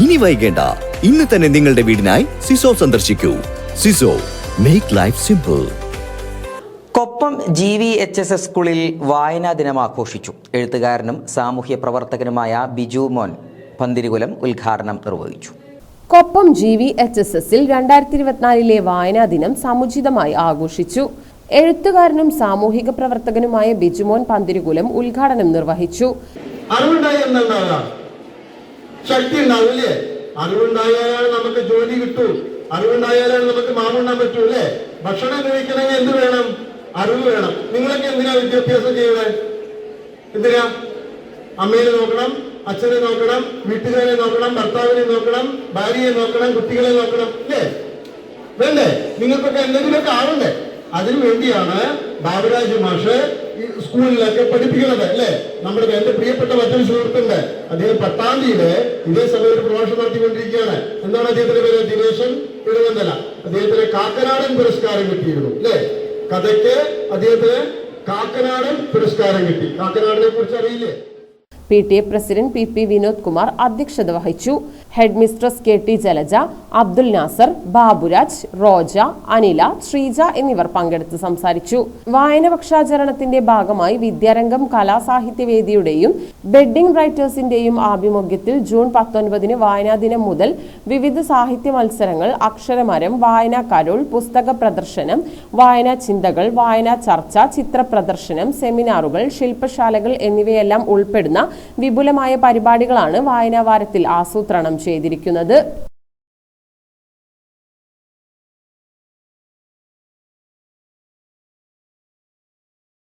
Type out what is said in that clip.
ഇനി വൈകേണ്ട, ഇന്ന് തന്നെ നിങ്ങളുടെ വീടിനായി സിസോ സന്ദർശിക്കൂ. സിസോ, മേക്ക് ലൈഫ് സിമ്പിൾ. കൊപ്പം GVHS സ്കൂളിൽ വായനാ ദിനം ആഘോഷിച്ചു. എഴുത്തുകാരനും സാമൂഹ്യ പ്രവർത്തകനുമായ ബിജു മോൻ പന്തിരികുലം ഉദ്ഘാടനം നിർവഹിച്ചു. കൊപ്പം GVHSൽ 2024 വായനാ ദിനം സമുചിതമായി ആഘോഷിച്ചു. എഴുത്തുകാരനും സാമൂഹിക പ്രവർത്തകനുമായ ബിജുമോൻ പന്തിരികുലം ഉദ്ഘാടനം നിർവഹിച്ചു. ശക്തി ഉണ്ടാവില്ലേ? അറിവുണ്ടായാലാണ് നമുക്ക് ജോലി കിട്ടൂ, അറിവുണ്ടായാലാണ് നമുക്ക് മാമുണ്ടാൻ പറ്റൂ അല്ലേ? ഭക്ഷണം കഴിക്കണമെങ്കിൽ എന്ത് വേണം? അറിവ് വേണം. നിങ്ങളൊക്കെ എന്തിനാ വിദ്യാഭ്യാസം ചെയ്യണേ? എന്തിനാ? അമ്മയെ നോക്കണം, അച്ഛനെ നോക്കണം, വീട്ടുകാരെ നോക്കണം, ഭർത്താവിനെ നോക്കണം, ഭാര്യയെ നോക്കണം, കുട്ടികളെ നോക്കണം അല്ലേ? വേണ്ടേ? നിങ്ങൾക്കൊക്കെ എന്തെങ്കിലുമൊക്കെ ആവണ്ടേ? അതിനു വേണ്ടിയാണ് ബാബുരാജ് മാഷ് ഈ സ്കൂളിലൊക്കെ പഠിപ്പിക്കുന്നത് അല്ലേ? നമ്മുടെ എന്റെ പ്രിയപ്പെട്ട മറ്റൊരു സുഹൃത്തുണ്ട്, അദ്ദേഹം പട്ടാമ്പിയില് ഇതേ സമയത്ത് പ്രഭാഷണം നടത്തിക്കൊണ്ടിരിക്കുകയാണ്. എന്താണ് അദ്ദേഹത്തിന്റെ പേര്? ദിനേശൻ ഇടുവന്തല. അദ്ദേഹത്തിന് കാക്കനാടൻ പുരസ്കാരം കിട്ടിയിരുന്നു അല്ലേ? കഥയ്ക്ക് അദ്ദേഹത്തിന് കാക്കനാടൻ പുരസ്കാരം കിട്ടി. കാക്കനാടിനെ കുറിച്ച് അറിയില്ലേ? PTA president PP Vinod Kumar അധ്യക്ഷത വഹിച്ചു. Head mistress KT Jalaja, Abdul Nasser, Baburaj, Roja, Anila, Sreeja എന്നിവർ പങ്കെടുത്ത് സംസാരിച്ചു. വായന പക്ഷാചരണത്തിന്റെ ഭാഗമായി വിദ്യാരംഗം കലാസാഹിത്യവേദിയുടെയും ബെഡിംഗ് റൈറ്റേഴ്സിന്റെയും ആഭിമുഖ്യത്തിൽ ജൂൺ 19 വായനാ ദിനം മുതൽ വിവിധ സാഹിത്യ മത്സരങ്ങൾ, അക്ഷരമരം, വായനാ കരോൾ, പുസ്തക പ്രദർശനം, വായനാ ചിന്തകൾ, വായനാ ചർച്ച, ചിത്ര പ്രദർശനം, സെമിനാറുകൾ, ശില്പശാലകൾ എന്നിവയെല്ലാം ഉൾപ്പെടുന്ന വിപുലമായ പരിപാടികളാണ് വായനാ വാരത്തിൽ ആസൂത്രണം ചെയ്തിരിക്കുന്നത്.